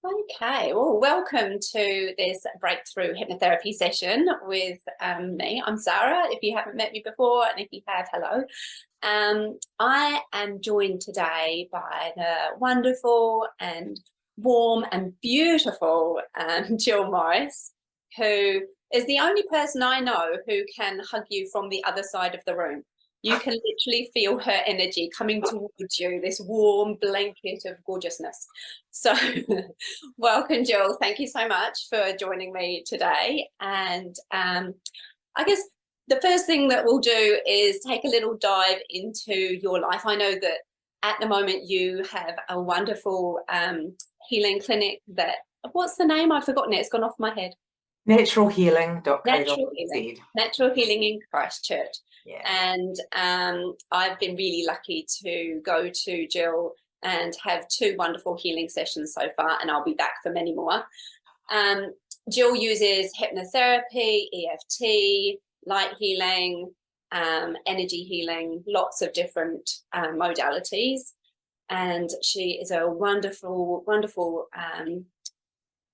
Okay, well, welcome to this breakthrough hypnotherapy session with me. I'm Sara, if you haven't met me before, and if you have, hello. I am joined today by the wonderful and warm and beautiful Jill Morris, who is the only person I know who can hug you from the other side of the room. You can literally feel her energy coming towards you, this warm blanket of gorgeousness. So welcome, Jill. Thank you so much for joining me today. And I guess the first thing that we'll do is take a little dive into your life. I know that at the moment you have a wonderful healing clinic that, what's the name? I've forgotten it. It's gone off my head. Naturalhealing.co.nz. Natural Healing in Christchurch. Yeah. And I've been really lucky to go to Jill and have 2 wonderful healing sessions so far, and I'll be back for many more. Jill uses hypnotherapy, EFT, light healing, energy healing, lots of different modalities. And she is a wonderful, wonderful,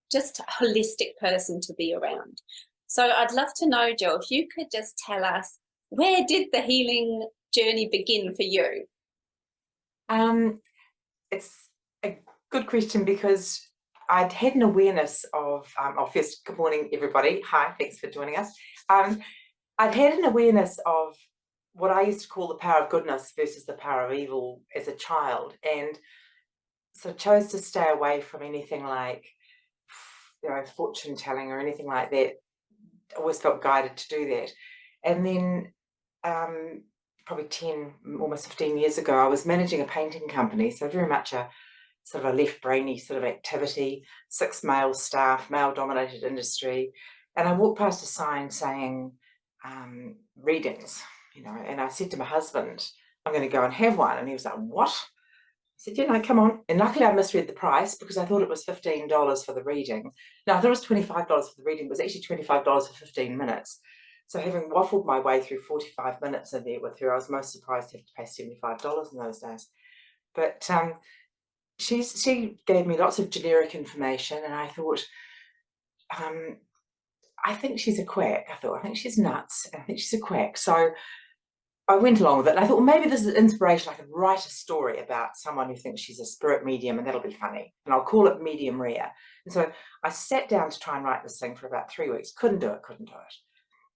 just holistic person to be around. So I'd love to know, Jill, if you could just tell us, where did the healing journey begin for you? It's a good question because I'd had an awareness of, first, good morning, everybody. Hi, thanks for joining us. I'd had an awareness of what I used to call the power of goodness versus the power of evil as a child, and so chose to stay away from anything like, fortune telling or anything like that. I always felt guided to do that. And then probably 10, almost 15 years ago, I was managing a painting company, so very much a sort of a left-brainy sort of activity, 6 male staff, male-dominated industry, and I walked past a sign saying readings, and I said to my husband, I'm going to go and have one, and he was like, what? I said, come on. And luckily I misread the price because I thought it was $15 for the reading. No, I thought it was $25 for the reading. It was actually $25 for 15 minutes. So having waffled my way through 45 minutes in there with her, I was most surprised to have to pay $75 in those days. But she gave me lots of generic information, and I thought, I think she's a quack. I think she's nuts. I think she's a quack. So I went along with it, and I thought, well, maybe this is inspiration. I could write a story about someone who thinks she's a spirit medium, and that'll be funny. And I'll call it Medium Rare. And so I sat down to try and write this thing for about 3 weeks. Couldn't do it.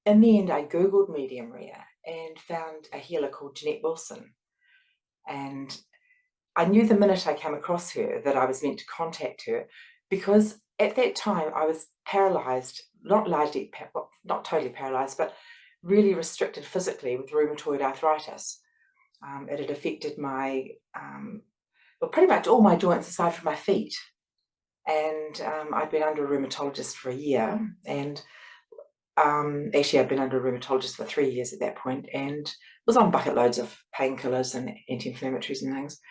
In the end, I Googled Medium Rare and found a healer called Sara Wilson. And I knew the minute I came across her that I was meant to contact her, because at that time I was paralyzed, not totally paralyzed, but really restricted physically with rheumatoid arthritis. It had affected my, pretty much all my joints aside from my feet. And I'd been under a rheumatologist for a year, and actually I'd been under a rheumatologist for 3 years at that point, and was on bucket loads of painkillers and anti-inflammatories and things.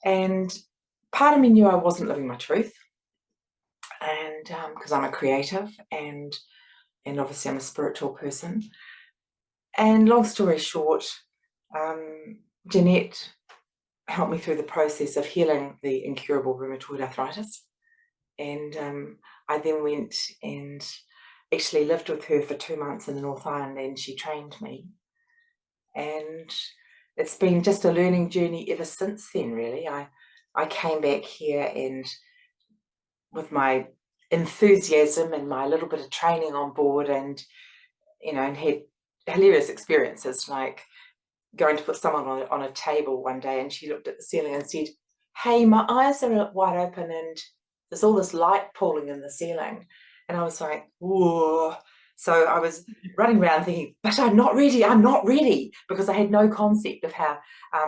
And part of me knew I wasn't living my truth, and because I'm a creative and obviously I'm a spiritual person. And long story short, Jeanette helped me through the process of healing the incurable rheumatoid arthritis. And I then went and actually lived with her for 2 months in the North Island, and she trained me. And it's been just a learning journey ever since then, really. I came back here, and with my enthusiasm and my little bit of training on board, and and had hilarious experiences, like going to put someone on a table one day, and she looked at the ceiling and said, hey, my eyes are wide open and there's all this light pooling in the ceiling. And I was like, whoa. So I was running around thinking, but I'm not ready, because I had no concept of how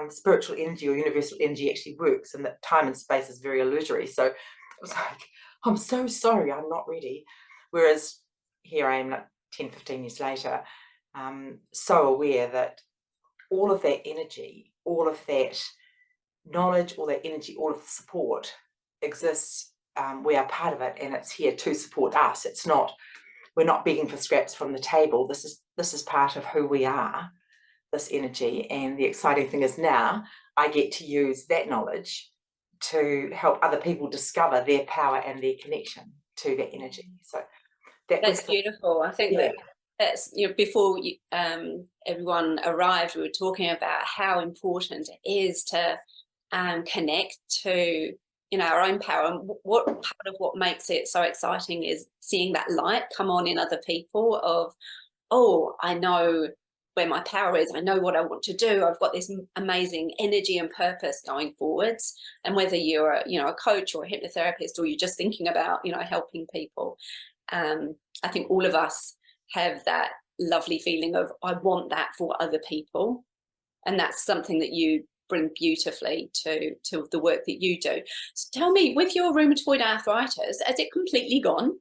spiritual energy or universal energy actually works, and that time and space is very illusory. So it was like, I'm so sorry, I'm not ready. Whereas here I am, like 10, 15 years later, so aware that all of that energy, all of that knowledge, all that energy, all of the support exists. We are part of it, and it's here to support us. It's not, we're not begging for scraps from the table. This is part of who we are, this energy. And the exciting thing is now I get to use that knowledge to help other people discover their power and their connection to that energy. So that was That's beautiful. I think yeah. that's, you know, before you, everyone arrived, we were talking about how important it is to connect to, you know, our own power. And what part of what makes it so exciting is seeing that light come on in other people of, oh, I know where my power is. I know what I want to do. I've got this amazing energy and purpose going forwards. And whether you're, you know, a coach or a hypnotherapist, or you're just thinking about, you know, helping people, I think all of us have that lovely feeling of, I want that for other people. And that's something that you bring beautifully to the work that you do. So tell me, with your rheumatoid arthritis, has it completely gone?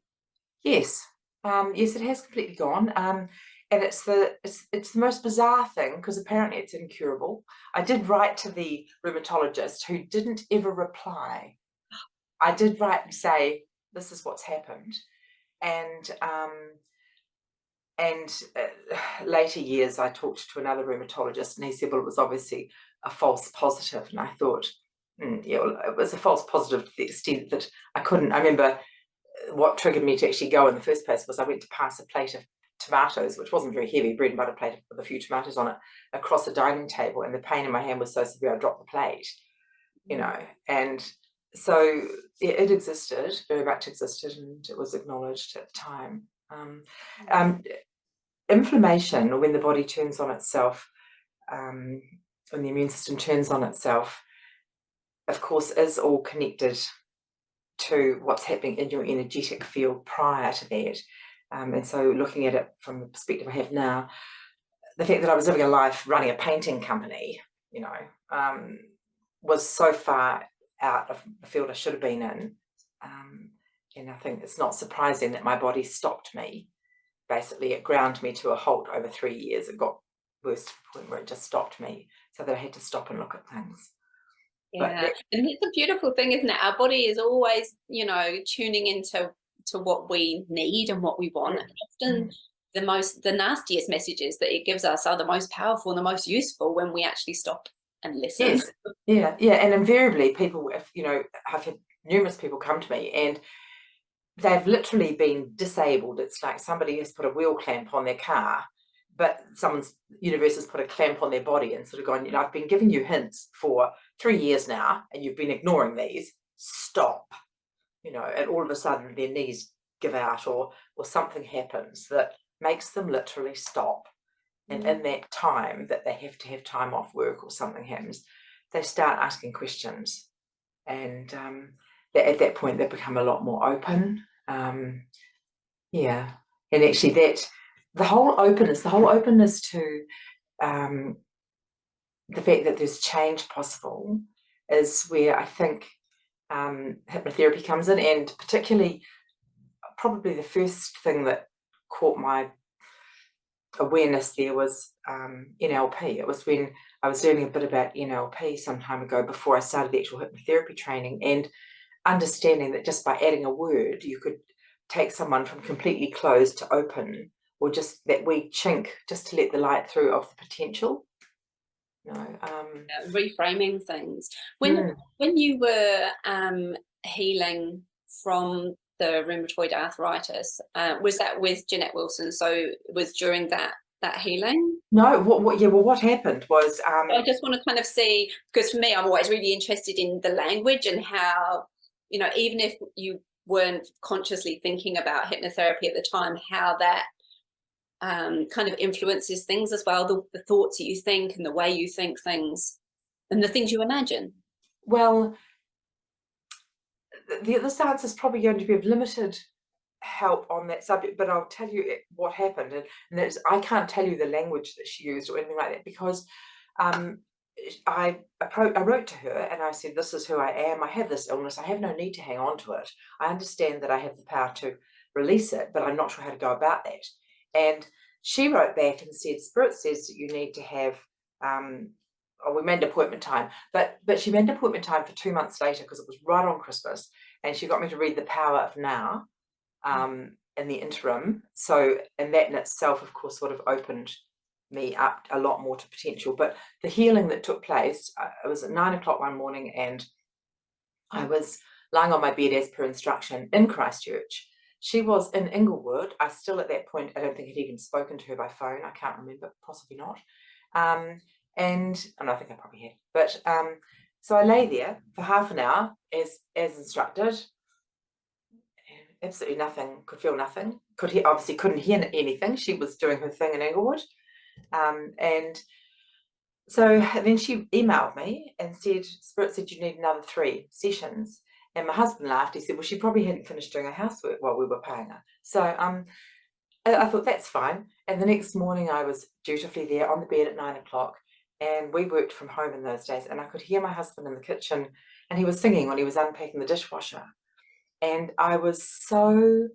Yes, yes, it has completely gone. And it's the most bizarre thing, because apparently it's incurable. I did write to the rheumatologist, who didn't ever reply. I did write and say, this is what's happened. And later years, I talked to another rheumatologist, and he said, well, it was obviously a false positive. And I thought, yeah, well, it was a false positive to the extent that I remember what triggered me to actually go in the first place was I went to pass a plate of tomatoes, which wasn't very heavy, bread and butter plate with a few tomatoes on it, across a dining table, and the pain in my hand was so severe I dropped the plate, you know. And so it existed, very much existed, and it was acknowledged at the time. Inflammation, or when the body turns on itself, when the immune system turns on itself, of course, is all connected to what's happening in your energetic field prior to that. And so looking at it from the perspective I have now, the fact that I was living a life running a painting company, you know, was so far out of the field I should have been in. And I think it's not surprising that my body stopped me. Basically, it ground me to a halt over 3 years. It got worse to the point where it just stopped me, so that I had to stop and look at things. Yeah, and it's a beautiful thing, isn't it? Our body is always, you know, tuning into what we need and what we want. And often the nastiest messages that it gives us are the most powerful and the most useful when we actually stop and listen. Yes, yeah, and invariably people, if you know, I've had numerous people come to me and they've literally been disabled. It's like somebody has put a wheel clamp on their car, but someone's universe has put a clamp on their body and sort of gone, you know, I've been giving you hints for 3 years now and you've been ignoring these. Stop. You know, and all of a sudden their knees give out, or something happens that makes them literally stop. And in that time that they have to have time off work or something happens, they start asking questions. And at that point they become a lot more open. Yeah. And actually the whole openness to the fact that there's change possible is where I think hypnotherapy comes in. And particularly, probably the first thing that caught my awareness there was NLP. It was when I was learning a bit about NLP some time ago, before I started the actual hypnotherapy training, and understanding that just by adding a word, you could take someone from completely closed to open, or just that wee chink, just to let the light through of the potential. Reframing things. When you were healing from the rheumatoid arthritis, was that with Jeanette Wilson? So it was during that healing? No, what happened was I just want to kind of see, because for me, I'm always really interested in the language and how, you know, even if you weren't consciously thinking about hypnotherapy at the time, how that kind of influences things as well, the thoughts that you think and the way you think things and the things you imagine. Well, this answer is probably going to be of limited help on that subject, but I'll tell you what happened. And that's, I can't tell you the language that she used or anything like that, because I wrote to her and I said, this is who I am. I have this illness. I have no need to hang on to it. I understand that I have the power to release it, but I'm not sure how to go about that. And she wrote back and said, Spirit says that you need to have, we made an appointment time, but she made an appointment time for 2 months later, because it was right on Christmas, and she got me to read The Power of Now in the interim. So, and that in itself, of course, would have opened me up a lot more to potential. But the healing that took place, it was at 9 o'clock one morning, and I was lying on my bed as per instruction in Christchurch. She was in Inglewood. I still at that point, I don't think I'd even spoken to her by phone. I can't remember, possibly not. And I think I probably had. But so I lay there for half an hour as instructed. Absolutely nothing, could feel nothing. Obviously couldn't hear anything. She was doing her thing in Inglewood. And so then she emailed me and said, Spirit said you need another 3 sessions. And my husband laughed. He said, well, she probably hadn't finished doing her housework while we were paying her. So I thought, that's fine. And the next morning I was dutifully there on the bed at 9 o'clock. And we worked from home in those days. And I could hear my husband in the kitchen, and he was singing when he was unpacking the dishwasher. And I was so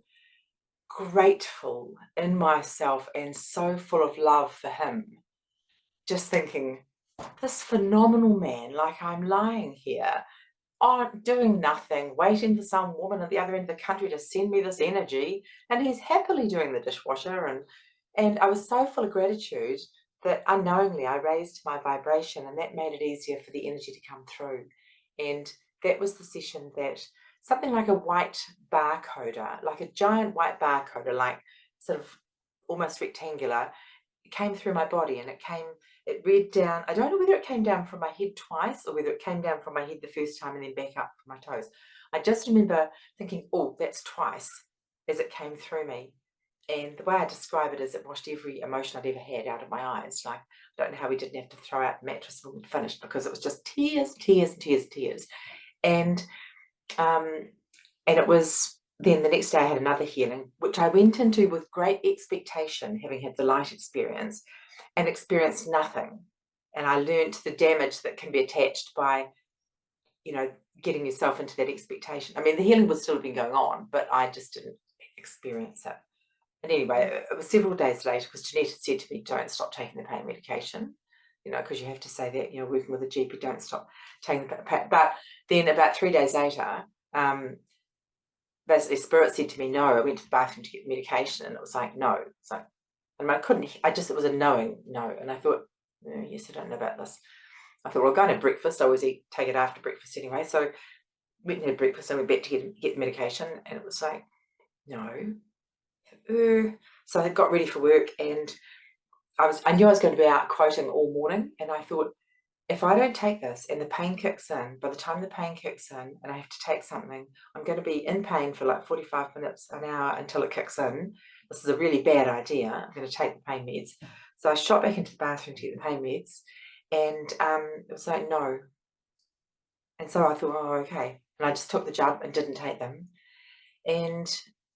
grateful in myself and so full of love for him, just thinking, this phenomenal man, like I'm lying here, doing nothing, waiting for some woman at the other end of the country to send me this energy, and he's happily doing the dishwasher. And I was so full of gratitude that unknowingly I raised my vibration, and that made it easier for the energy to come through. And that was the session that something like a white barcoder, like a giant white barcoder, like sort of almost rectangular, came through my body, and it read down. I don't know whether it came down from my head twice or whether it came down from my head the first time and then back up from my toes. I just remember thinking, oh, that's twice, as it came through me. And the way I describe it is it washed every emotion I'd ever had out of my eyes. Like, I don't know how we didn't have to throw out the mattress when we'd finished, because it was just tears, tears, tears, tears. And it was then the next day I had another healing, which I went into with great expectation, having had the light experience, and experienced nothing. And I learned the damage that can be attached by, getting yourself into that expectation. I mean, the healing would still have been going on, but I just didn't experience it. And anyway, it was several days later, because Jeanette had said to me, don't stop taking the pain medication, because you have to say that, working with a GP, don't stop taking the pain. But then about 3 days later, basically Spirit said to me, no. I went to the bathroom to get the medication, and it was like, no. It's like, and it was a knowing no. And I thought, yes, I don't know about this. I thought, well, I'll go and have breakfast. I always take it after breakfast anyway. So went and had breakfast, and went back to get the medication, and it was like, no. So I got ready for work, and I knew I was going to be out quoting all morning, and I thought, if I don't take this and the pain kicks in, by the time the pain kicks in and I have to take something, I'm going to be in pain for like 45 minutes, an hour until it kicks in. This is a really bad idea. I'm going to take the pain meds. So I shot back into the bathroom to get the pain meds, and it was like, no. And so I thought, oh, okay. And I just took the jump and didn't take them. And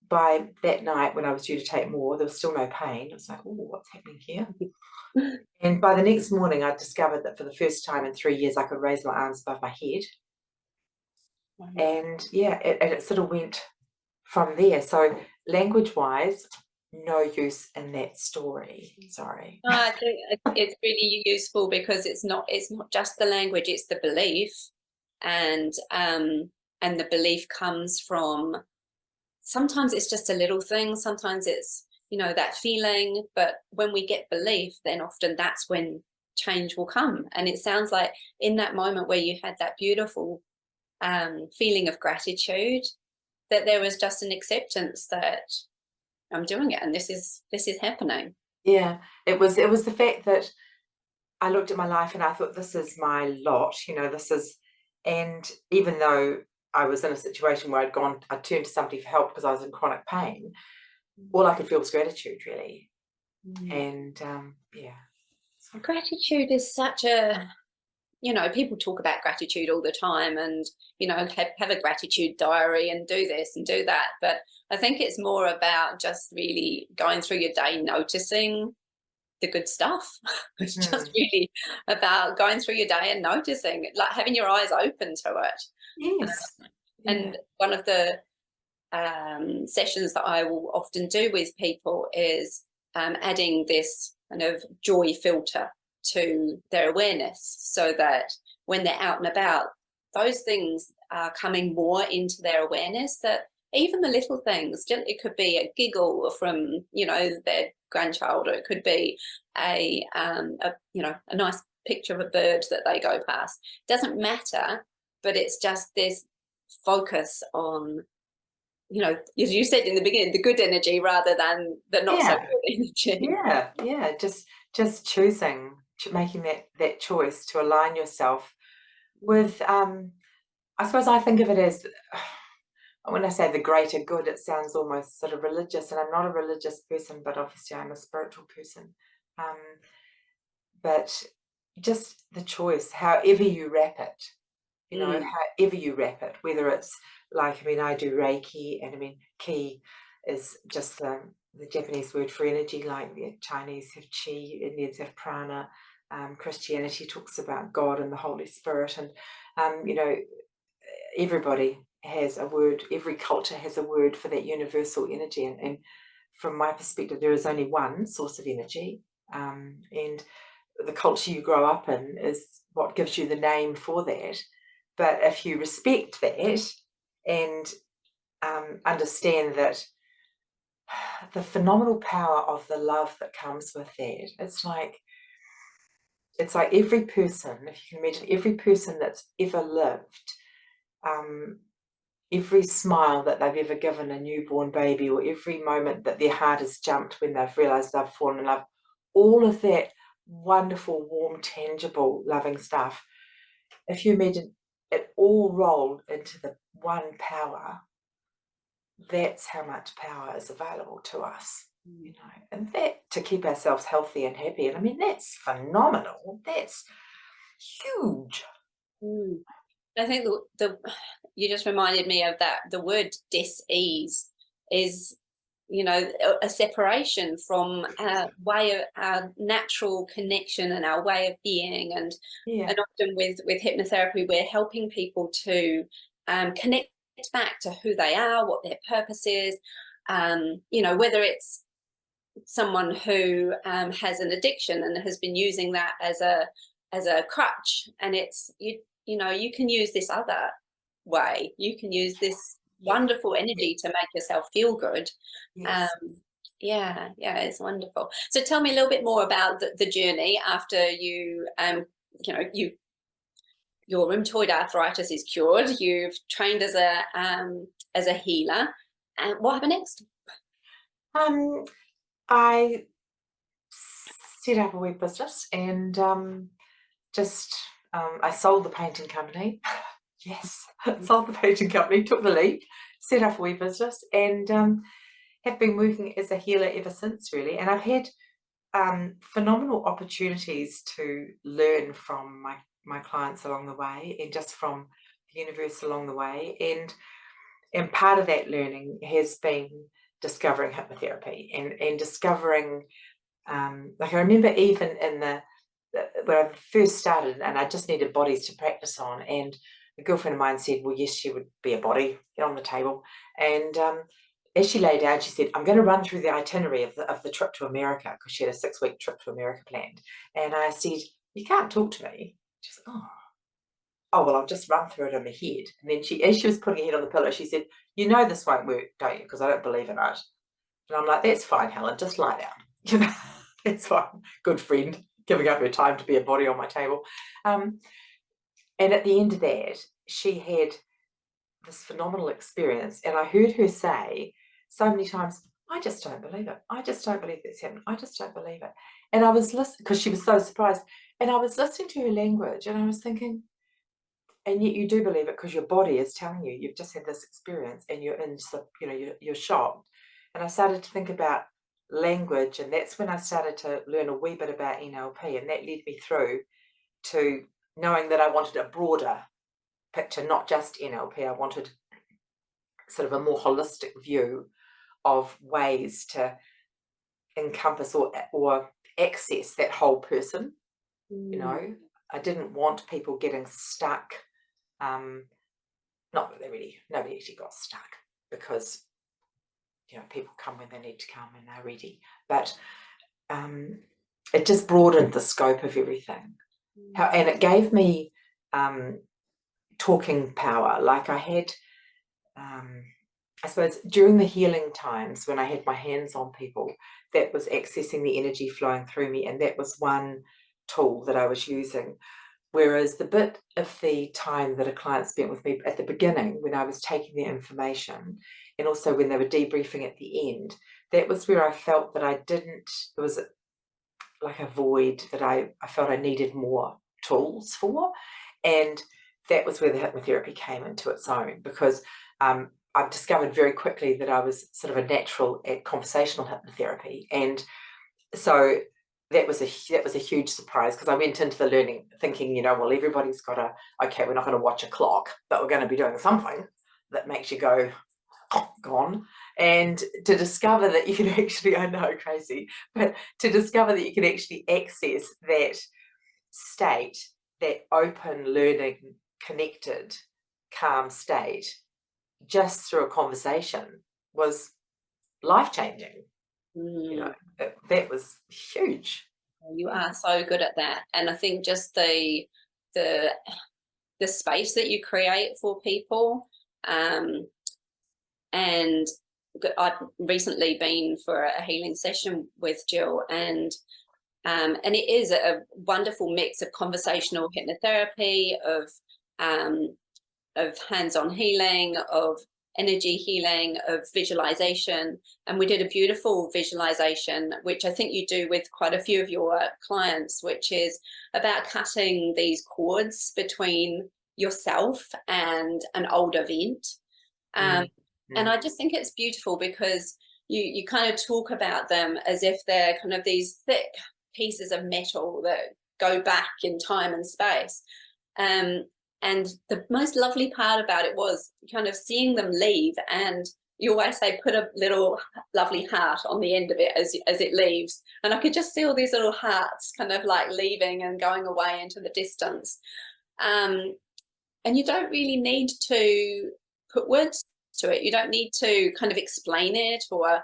by that night, when I was due to take more, there was still no pain. It was like, oh, what's happening here? And by the next morning, I discovered that for the first time in 3 years, I could raise my arms above my head. Wow. And yeah, it sort of went from there. So language-wise, no use in that story. Sorry. No, I think it's really useful, because it's not just the language, it's the belief, and the belief comes from, sometimes it's just a little thing, sometimes it's that feeling, but when we get belief, then often that's when change will come. And it sounds like in that moment where you had that beautiful feeling of gratitude, that there was just an acceptance that I'm doing it, and this is happening. Yeah, it was the fact that I looked at my life and I thought, this is my lot, and even though I was in a situation where I turned to somebody for help because I was in chronic pain, all I could feel was gratitude, really. And yeah. So gratitude is such a, people talk about gratitude all the time, and, have a gratitude diary and do this and do that. But I think it's more about just really going through your day, noticing the good stuff. It's just really about going through your day and noticing, like having your eyes open to it. Yes. And one of the sessions that I will often do with people is adding this kind of joy filter to their awareness, so that when they're out and about, those things are coming more into their awareness, that even the little things, it could be a giggle from their grandchild, or it could be a nice picture of a bird that they go past. Doesn't matter, but it's just this focus on, as you said in the beginning, the good energy rather than the not so good energy. Yeah. Just choosing, making that choice to align yourself with, I suppose I think of it as, when I say the greater good, it sounds almost sort of religious, and I'm not a religious person, but obviously I'm a spiritual person. But just the choice, however you wrap it, however you wrap it, whether it's like, I do Reiki, and Ki is just the Japanese word for energy, like the Chinese have Chi, Indians have Prana, Christianity talks about God and the Holy Spirit, and everybody has a word, every culture has a word for that universal energy, and from my perspective, there is only one source of energy, and the culture you grow up in is what gives you the name for that. But if you respect that and understand that the phenomenal power of the love that comes with that, it's like every person, if you can imagine, every person that's ever lived, every smile that they've ever given a newborn baby, or every moment that their heart has jumped when they've realized they've fallen in love, all of that wonderful, warm, tangible, loving stuff, if you imagine it all rolled into the one power, that's how much power is available to us, and that, to keep ourselves healthy and happy, and that's phenomenal, that's huge. I think you just reminded me of that, the word dis-ease is, a separation from our natural connection and our way of being, and often with hypnotherapy, we're helping people to connect back to who they are, what their purpose is, whether it's someone who has an addiction and has been using that as a crutch, and it's you can use this other way, you can use this wonderful energy to make yourself feel good. It's wonderful. So tell me a little bit more about the journey after you your rheumatoid arthritis is cured, you've trained as a healer, and what happened next? I set up a web business, and I sold the painting company. Yes, sold the painting company, took the leap, set up a web business, and have been working as a healer ever since, really. And I've had phenomenal opportunities to learn from my clients along the way, and just from the universe along the way. And part of that learning has been discovering hypnotherapy and discovering, like I remember even in when I first started, and I just needed bodies to practice on, and a girlfriend of mine said, well, yes, she would be a body, get on the table. And as she lay down, she said, I'm going to run through the itinerary of the trip to America, because she had a 6-week trip to America planned. And I said, you can't talk to me. She said, oh, well, I'll just run through it in my head. And then as she was putting her head on the pillow, she said, this won't work, don't you? Because I don't believe in it. And I'm like, that's fine, Helen, just lie down. That's fine. Good friend, giving up her time to be a body on my table. And at the end of that, she had this phenomenal experience. And I heard her say so many times, I just don't believe it. I just don't believe it's happened. I just don't believe it. And I was listening, because she was so surprised. And I was listening to her language, and I was thinking, and yet you do believe it, because your body is telling you you've just had this experience, and you're in, you're shocked. And I started to think about language, and that's when I started to learn a wee bit about NLP, and that led me through to knowing that I wanted a broader picture, not just NLP. I wanted sort of a more holistic view of ways to encompass or access that whole person. I didn't want people getting stuck. Not that nobody actually got stuck, because people come when they need to come and they're ready. But it just broadened the scope of everything. And it gave me talking power. Like I had, I suppose, during the healing times when I had my hands on people, that was accessing the energy flowing through me, and that was one tool that I was using. Whereas the bit of the time that a client spent with me at the beginning, when I was taking their information, and also when they were debriefing at the end, that was where I felt that there was like a void that I felt I needed more tools for. And that was where the hypnotherapy came into its own, because I've discovered very quickly that I was sort of a natural at conversational hypnotherapy. And so that was a huge surprise, because I went into the learning thinking, well, everybody's got okay, we're not going to watch a clock, but we're going to be doing something that makes you go, oh, gone. And to discover that you can actually, I know, crazy, but to discover that you can actually access that state, that open, learning, connected, calm state, just through a conversation, was life-changing. That was huge. You are so good at that. And I think just the space that you create for people, and I've recently been for a healing session with Jill, and it is a wonderful mix of conversational hypnotherapy, of hands-on healing, of energy healing, of visualization. And we did a beautiful visualization, which I think you do with quite a few of your clients, which is about cutting these cords between yourself and an old event. And I just think it's beautiful, because you kind of talk about them as if they're kind of these thick pieces of metal that go back in time and space. And the most lovely part about it was kind of seeing them leave, and you always say put a little lovely heart on the end of it as it leaves. And I could just see all these little hearts kind of like leaving and going away into the distance. And you don't really need to put words to it. You don't need to kind of explain it or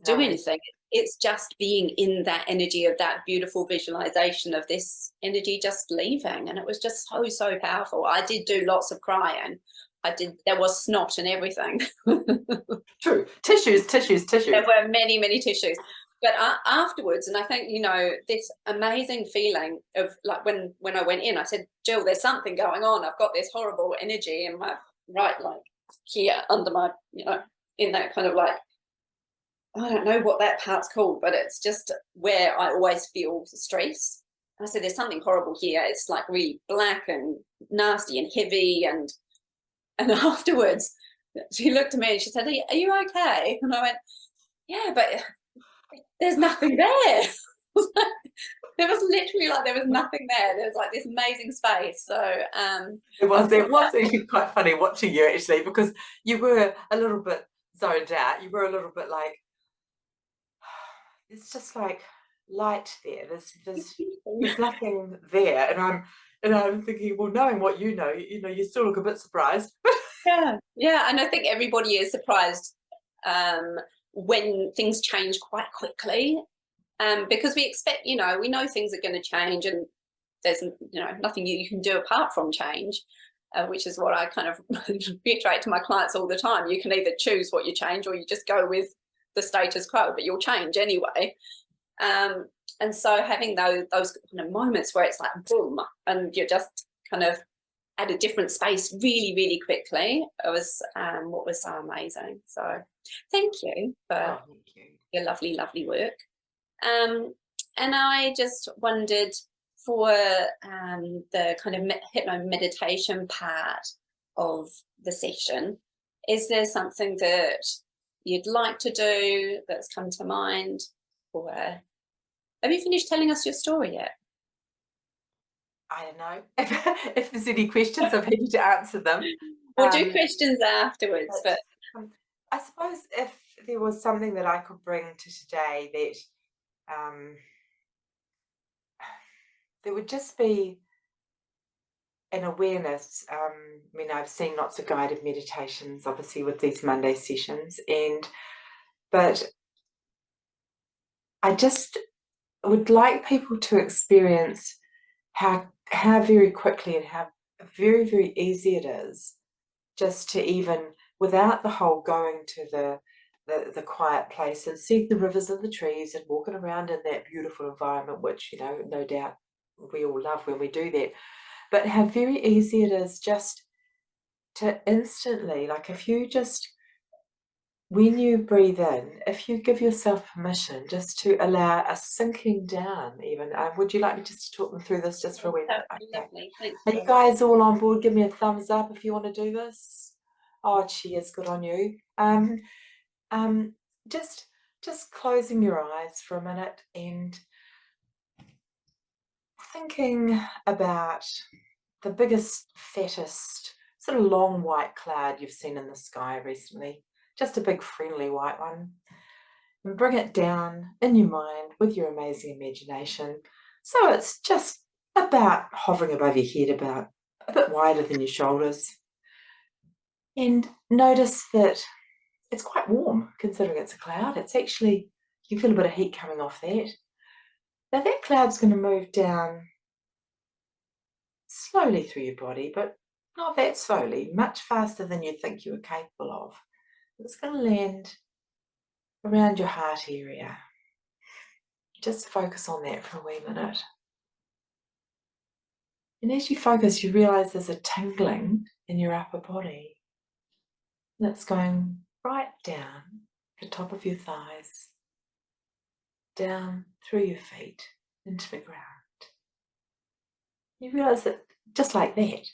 do anything. It's just being in that energy of that beautiful visualization of this energy just leaving. And it was just so powerful. I did do lots of crying. There was snot and everything. True. Tissues. There were many tissues. But afterwards, and I think, this amazing feeling of like when I went in, I said, Jill, there's something going on. I've got this horrible energy in my right, like here under my, in that kind of like, I don't know what that part's called, but it's just where I always feel stress. I said, there's something horrible here. It's like really black and nasty and heavy. And afterwards, she looked at me and she said, are you okay? And I went, yeah, but there's nothing there. There was literally like, there was nothing there. There was like this amazing space. So it was actually quite funny watching you, actually, because you were a little bit zoned out. You were a little bit like, it's just like light there. There's nothing there. And I'm thinking, well, knowing what you know, you still look a bit surprised. Yeah. And I think everybody is surprised when things change quite quickly, because we expect, we know things are going to change, and there's nothing you can do apart from change, which is what I kind of reiterate to my clients all the time. You can either choose what you change, or you just go with the status quo, but you'll change anyway. And so having those kind of moments where it's like boom, and you're just kind of at a different space really quickly, it was what was so amazing. So thank you for your lovely work. And I just wondered, for the kind of hypno meditation part of the session, is there something that you'd like to do that's come to mind? Or have you finished telling us your story yet? I don't know. If there's any questions, I'm happy to answer them. We'll do questions afterwards. But I suppose if there was something that I could bring to today, that there would just be an awareness. I've seen lots of guided meditations, obviously, with these Monday sessions, but I just would like people to experience how very quickly and how very easy it is just to, even without the whole going to the quiet place and seeing the rivers and the trees and walking around in that beautiful environment, which no doubt we all love when we do that, but how very easy it is just to instantly, like if you just, when you breathe in, if you give yourself permission just to allow a sinking down even, would you like me just to talk them through this just for a minute? That would be lovely. Thanks. Are you guys all on board? Give me a thumbs up if you want to do this. Oh, cheers, good on you. Just closing your eyes for a minute and thinking about the biggest, fattest, sort of long white cloud you've seen in the sky recently. Just a big friendly white one. And bring it down in your mind with your amazing imagination. So it's just about hovering above your head, about a bit wider than your shoulders. And notice that it's quite warm considering it's a cloud. It's actually, you can feel a bit of heat coming off that. Now that cloud's going to move down slowly through your body, but not that slowly, much faster than you think you were capable of. It's going to land around your heart area. Just focus on that for a wee minute. And as you focus, you realize there's a tingling in your upper body. And it's going right down the top of your thighs, down through your feet, into the ground. You realize that just like that,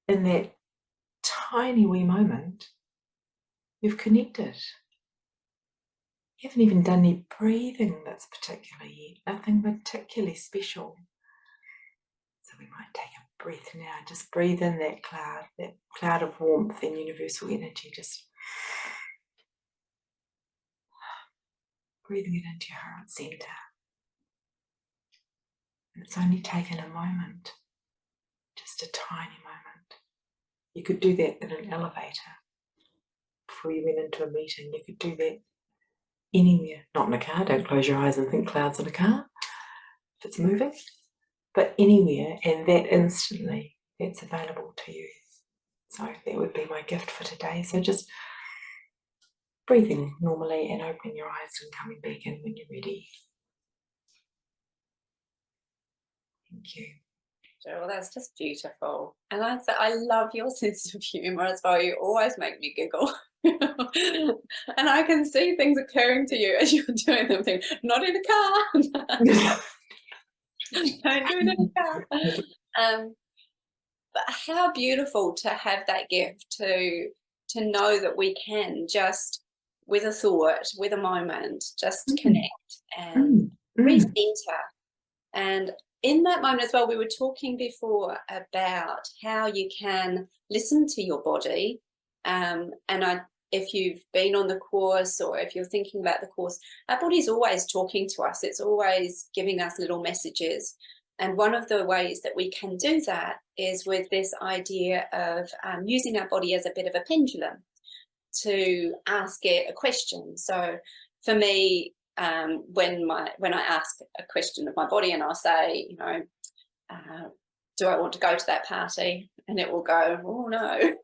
in that tiny wee moment, you've connected. You haven't even done any breathing that's particular yet, nothing particularly special. So we might take a breath now, just breathe in that cloud of warmth and universal energy, just breathing it into your heart center. And it's only taken a moment, just a tiny moment. You could do that in an elevator before you went into a meeting. You could do that anywhere, not in a car. Don't close your eyes and think clouds in a car if it's moving, but anywhere, and that instantly, that's available to you. So that would be my gift for today. So just breathing normally and opening your eyes and coming back in when you're ready. Thank you. Well, that's just beautiful. And I love your sense of humour as well. You always make me giggle. And I can see things occurring to you as you're doing them. Think, not in a car. Don't do it in a car. But how beautiful to have that gift, to know that we can just, with a thought, with a moment, just connect and recenter. And in that moment as well, we were talking before about how you can listen to your body. If you've been on the course or if you're thinking about the course, our body's always talking to us. It's always giving us little messages. And one of the ways that we can do that is with this idea of using our body as a bit of a pendulum to ask it a question. So for me, when I ask a question of my body and I'll say, you know, do I want to go to that party? And it will go, oh no.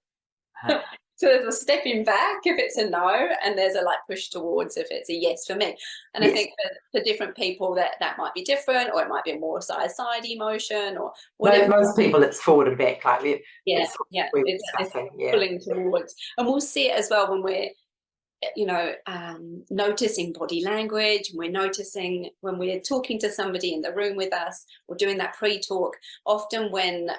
So there's a stepping back if it's a no, and there's a like push towards if it's a yes for me. And yes. I think for different people that might be different, or it might be a more side emotion or whatever. Most people it's forward and back, like it's pulling towards. And we'll see it as well when we're, you know, noticing body language, and we're noticing when we're talking to somebody in the room with us or doing that pre-talk. Often when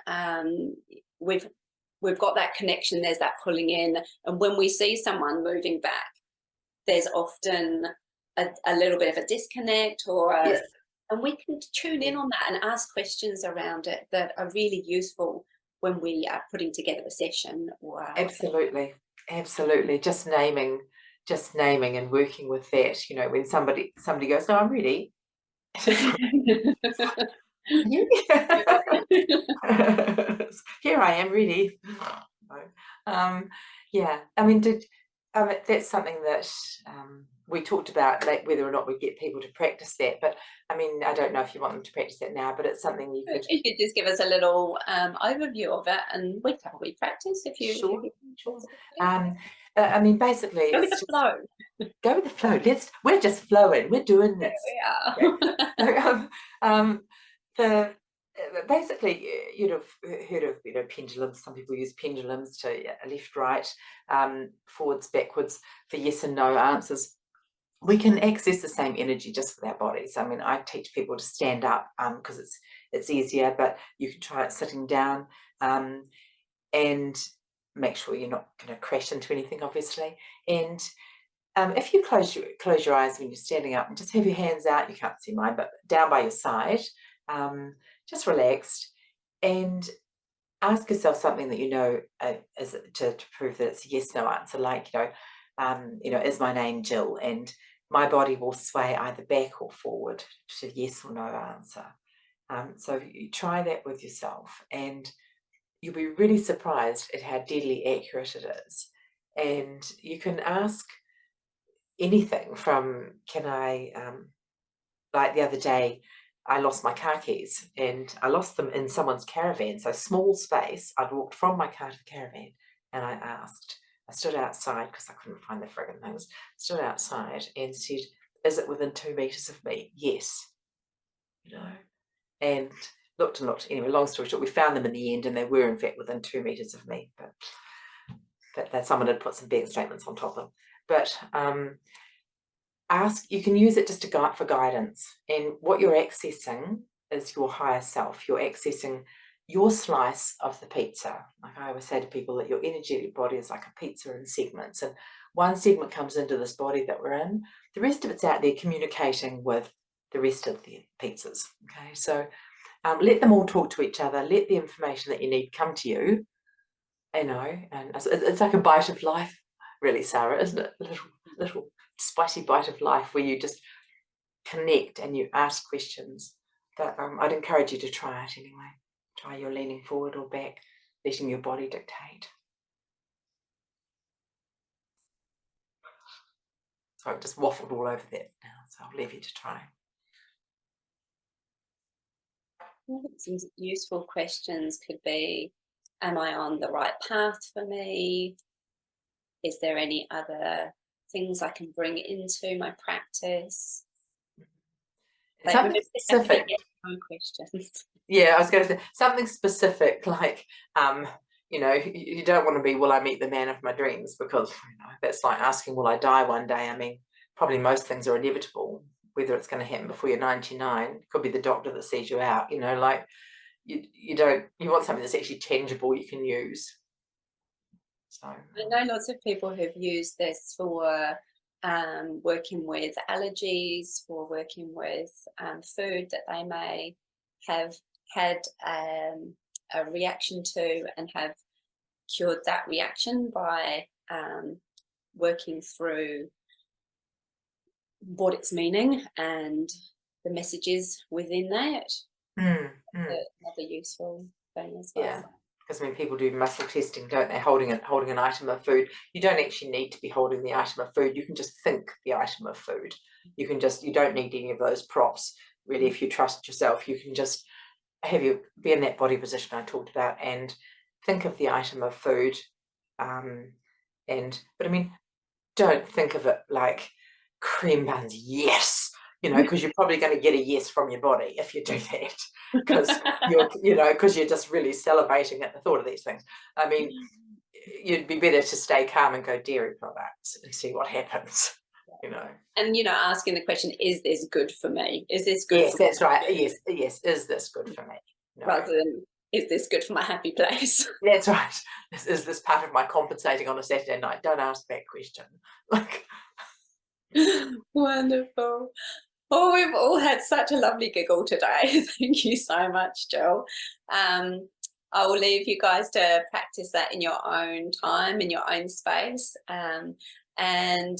we've got that connection, there's that pulling in, and when we see someone moving back, there's often a little bit of a disconnect, or and we can tune in on that and ask questions around it that are really useful when we are putting together a session. Or absolutely just naming and working with that. You know, when somebody goes, no, I'm ready. Here I am ready. Yeah, I mean, that's something that we talked about, like whether or not we get people to practice that. But I mean, I don't know if you want them to practice that now, but it's something you could. You could just give us a little overview of it, and we can probably practice if you. Sure. I mean, basically, go with the flow. Go with the flow. We're just flowing. We're doing this. There we are. So, Basically, you'd have heard of, pendulums. Some people use pendulums to left, right, forwards, backwards for yes and no answers. We can access the same energy just with our bodies. I mean, I teach people to stand up because it's easier, but you can try it sitting down, and make sure you're not going to crash into anything, obviously. And if you close your eyes when you're standing up and just have your hands out, you can't see mine, but down by your side, just relaxed, and ask yourself something that is to prove that it's a yes/no answer, like is my name Jill? And my body will sway either back or forward to yes or no answer. So you try that with yourself, and you'll be really surprised at how deadly accurate it is. And you can ask anything from, can I, like the other day, I lost my car keys and I lost them in someone's caravan. So small space, I'd walked from my car to the caravan, and I stood outside because I couldn't find the friggin' things, stood outside and said, is it within 2 meters of me? Yes. And looked and looked. Anyway, long story short, we found them in the end, and they were in fact within 2 meters of me, but that someone had put some bank statements on top of them. But you can use it just to guide for guidance, and what you're accessing is your higher self. You're accessing your slice of the pizza. Like I always say to people, that your energetic body is like a pizza in segments, and one segment comes into this body that we're in, the rest of it's out there communicating with the rest of the pizzas. Okay, so let them all talk to each other, let the information that you need come to you, and it's like a bite of life, really, Sarah, isn't it? A little spicy bite of life where you just connect and you ask questions. But I'd encourage you to try it anyway. Try your leaning forward or back, letting your body dictate. So I've just waffled all over that now, so I'll leave you to try. I think some useful questions could be, am I on the right path for me? Is there any other things I can bring into my practice? Something specific. Questions. Yeah, I was going to say something specific, like you don't want to be, will I meet the man of my dreams? Because that's like asking, will I die one day? I mean, probably most things are inevitable. Whether it's going to happen before you're 99, could be the doctor that sees you out. Like you want something that's actually tangible you can use. So I know lots of people who've used this for working with allergies, for working with food that they may have had a reaction to, and have cured that reaction by working through what it's meaning and the messages within that. Another useful thing as well. Yeah, because when people do muscle testing, don't they, holding an item of food, you don't actually need to be holding the item of food. You can just think the item of food. You don't need any of those props, really. If you trust yourself, you can just be in that body position I talked about and think of the item of food. But I mean, don't think of it like cream buns, yes, because you're probably going to get a yes from your body if you do that, because you're just really salivating at the thought of these things. I mean, you'd be better to stay calm and go dairy products and see what happens. And asking the question, is this good for me? Is this good? Yes, that's right. Yes, is this good for me? Rather than, is this good for my happy place? That's right. Is this part of my compensating on a Saturday night? Don't ask that question. Wonderful. Oh, we've all had such a lovely giggle today. Thank you so much, Jill. I will leave you guys to practice that in your own time, in your own space. And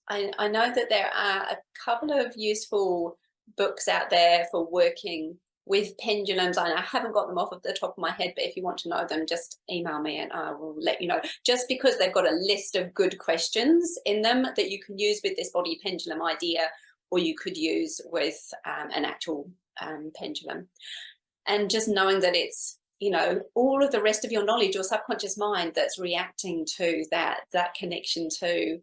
I know that there are a couple of useful books out there for working with pendulums. I haven't got them off of the top of my head, but if you want to know them, just email me and I will let you know. Just because they've got a list of good questions in them that you can use with this body pendulum idea, or you could use with an actual pendulum. And just knowing that it's, all of the rest of your knowledge, your subconscious mind, that's reacting to that connection to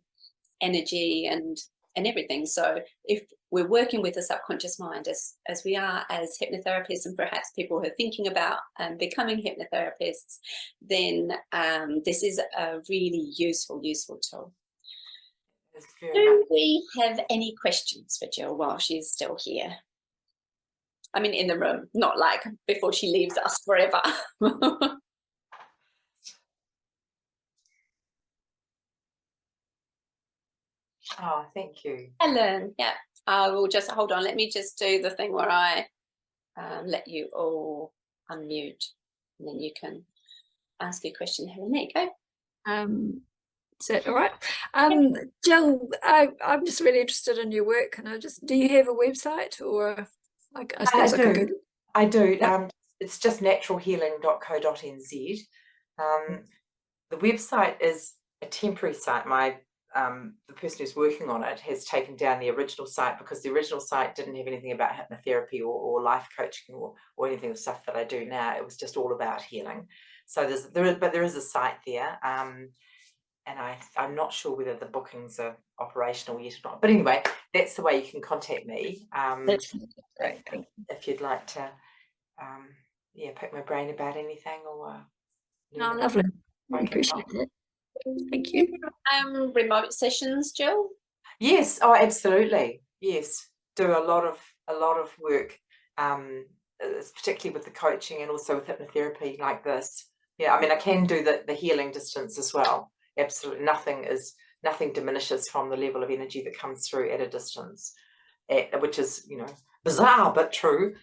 energy and everything. So if we're working with the subconscious mind as we are as hypnotherapists, and perhaps people who are thinking about becoming hypnotherapists, then this is a really useful tool. Do we have any questions for Jill while she's still here? I mean, in the room, not like before she leaves us forever. Oh, thank you. Helen, yeah. I will just, hold on, let me just do the thing where I let you all unmute, and then you can ask your question. Helen, there you go. Is that all right? Jill, I'm just really interested in your work, and do you have a website, or I suppose I do. Yep. It's just naturalhealing.co.nz. The website is a temporary site. The person who's working on it has taken down the original site because the original site didn't have anything about hypnotherapy or life coaching or anything of the stuff that I do now. It was just all about healing. So there is a site there. And I'm not sure whether the bookings are operational yet or not. But anyway, that's the way you can contact me. That's great. If you'd like to, pick my brain about anything or. Oh, lovely. I appreciate that. Thank you. Remote sessions, Jill? Yes. Oh, absolutely. Yes. Do a lot of work, particularly with the coaching and also with hypnotherapy like this. Yeah. I mean, I can do the healing distance as well. Absolutely, nothing diminishes from the level of energy that comes through at a distance, which is bizarre but true.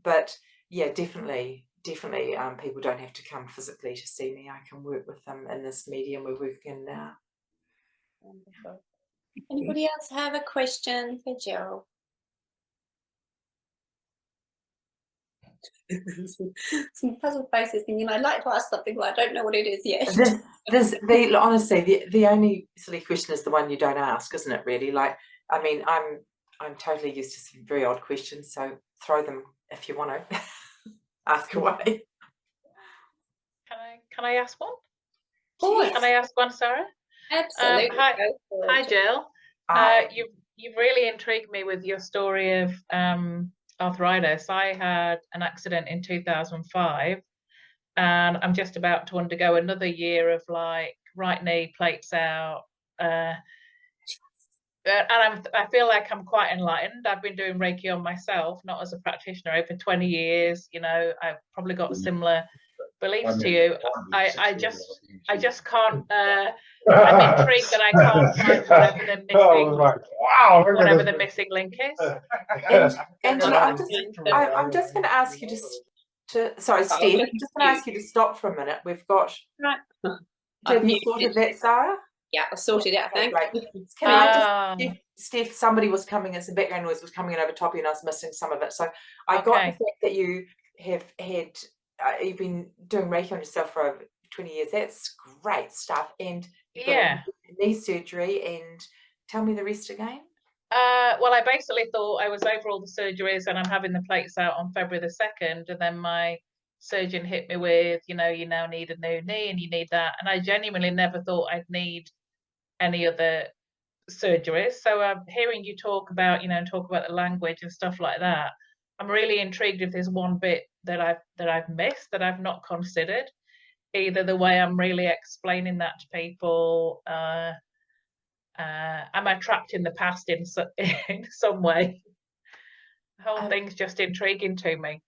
But yeah, definitely, people don't have to come physically to see me. I can work with them in this medium we're working in now. Wonderful. Anybody else have a question for Jill? Some puzzled faces thinking, I'd like to ask something, but I don't know what it is yet. Honestly, the only silly question is the one you don't ask, isn't it? Really, like, I mean, I'm totally used to some very odd questions, so throw them if you want to. Ask away. Can I ask one? Yes. Can I ask one, Sarah? Absolutely. Hi, Jill. You've really intrigued me with your story of arthritis. I had an accident in 2005, and I'm just about to undergo another year of like right knee plates out. And I feel like I'm quite enlightened. I've been doing Reiki on myself, not as a practitioner, over 20 years. I've probably got similar beliefs to you. I just can't. I'm intrigued that I can't find whatever the missing link is. Angela, I'm just going to ask you sorry, Steve. I'm just going to ask you to stop for a minute. We've got. Right. Have you sorted that, Sarah? Yeah, I've sorted it, I think. Right. Can I just, Steph, somebody was coming in, some background noise was coming in over top of you, and I was missing some of it. So I got the fact that you have had, you've been doing Reiki on yourself for over 20 years. That's great stuff. And you've got a knee surgery, and tell me the rest again. Well, I basically thought I was over all the surgeries and I'm having the plates out on February the 2nd, and then my surgeon hit me with, you now need a new knee and you need that. And I genuinely never thought I'd need any other surgeries. So hearing you talk about, talk about the language and stuff like that, I'm really intrigued if there's one bit that I've missed, that I've not considered, either the way I'm really explaining that to people. Am I trapped in the past in some way? The whole thing's just intriguing to me.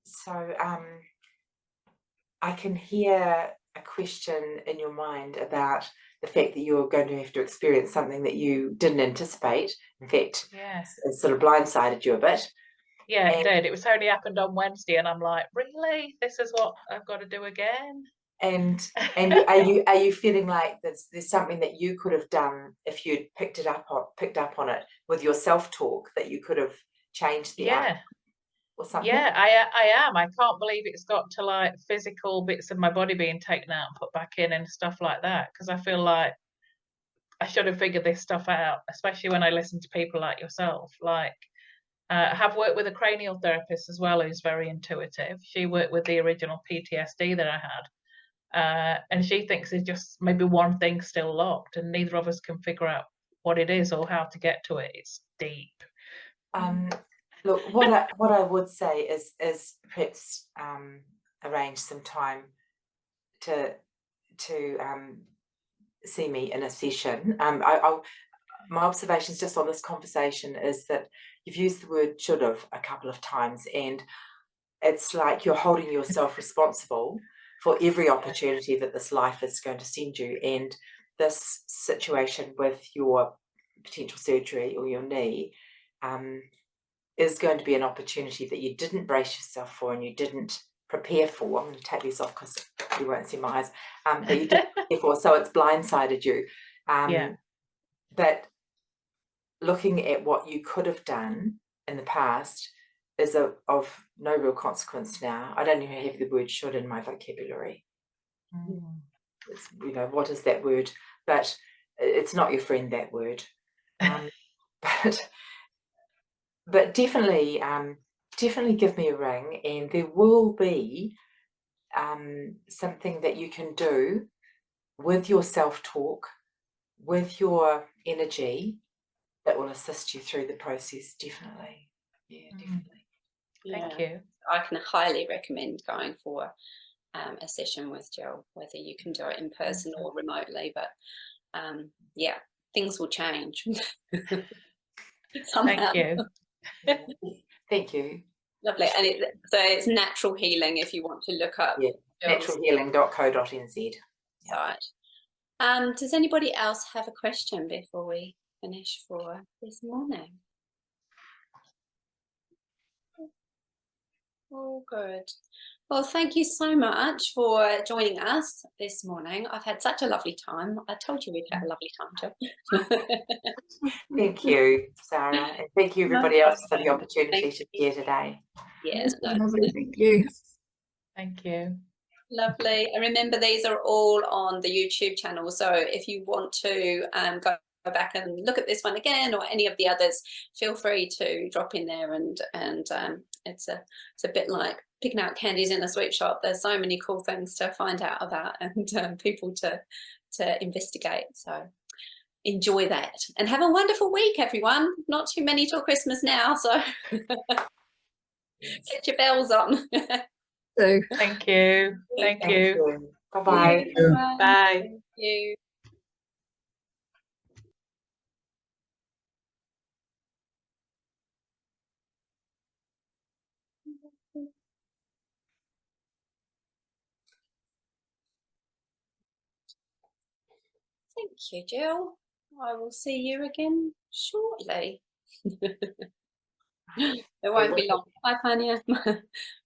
So I can hear a question in your mind about the fact that you're going to have to experience something that you didn't anticipate. In fact, it sort of blindsided you a bit. Yeah, it did. It was only happened on Wednesday, and I'm like, really? This is what I've got to do again? And are you feeling like there's something that you could have done if you'd picked up on it with your self-talk, that you could have changed the outcome or something? Yeah, I am. I can't believe it's got to like physical bits of my body being taken out and put back in and stuff like that, because I feel like I should have figured this stuff out, especially when I listen to people like yourself. Like, I have worked with a cranial therapist as well, who's very intuitive. She worked with the original PTSD that I had. And she thinks there's just maybe one thing still locked, and neither of us can figure out what it is or how to get to it. It's deep. Look, what I would say is perhaps arrange some time to see me in a session. My observations just on this conversation is that you've used the word should have a couple of times, and it's like you're holding yourself responsible for every opportunity that this life is going to send you. And this situation with your potential surgery or your knee is going to be an opportunity that you didn't brace yourself for and you didn't prepare for. I'm going to take these off because you won't see my eyes. But you didn't prepare for, so it's blindsided you. But looking at what you could have done in the past is of no real consequence now. I don't even have the word should in my vocabulary. It's, what is that word? But it's not your friend, that word. But definitely give me a ring, and there will be something that you can do with your self-talk, with your energy, that will assist you through the process. Definitely. Definitely. Thank you. I can highly recommend going for a session with Jill, whether you can do it in person or remotely, but things will change. Thank you. Thank you. Lovely. And it's natural healing if you want to look up. naturalhealing.co.nz. Right. Does anybody else have a question before we finish for this morning? All good. Well, thank you so much for joining us this morning. I've had such a lovely time. I told you we'd had a lovely time, Jill. Thank you, Sarah. And thank you, everybody else, for the opportunity to share today. Yes. Lovely. Thank you. Thank you. Lovely. And remember, these are all on the YouTube channel. So if you want to go back and look at this one again or any of the others, feel free to drop in there. And it's a bit like picking out candies in a sweet shop. There's so many cool things to find out about and people to investigate. So enjoy that and have a wonderful week, everyone. Not too many till Christmas now, so get your bells on. So Thank you. Thank you. Bye-bye. Bye. Thank you. Thank you, Jill. I will see you again shortly. It won't be long. Bye, Pania.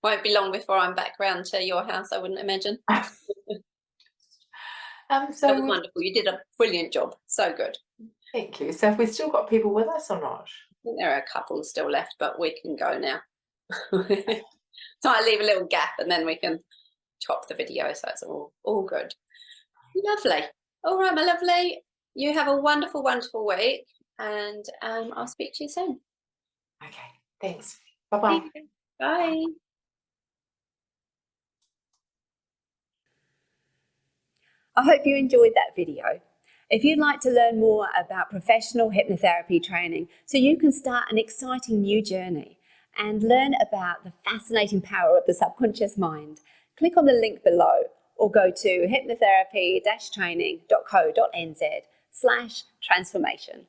Won't be long before I'm back round to your house, I wouldn't imagine. That was wonderful. You did a brilliant job. So good. Thank you. So have we still got people with us or not? I think there are a couple still left, but we can go now. So I leave a little gap and then we can chop the video, so it's all good. Lovely. All right, my lovely. You have a wonderful, wonderful week, and I'll speak to you soon. Okay, thanks. Bye-bye. Bye. I hope you enjoyed that video. If you'd like to learn more about professional hypnotherapy training so you can start an exciting new journey and learn about the fascinating power of the subconscious mind, click on the link below or go to hypnotherapy-training.co.nz/transformation.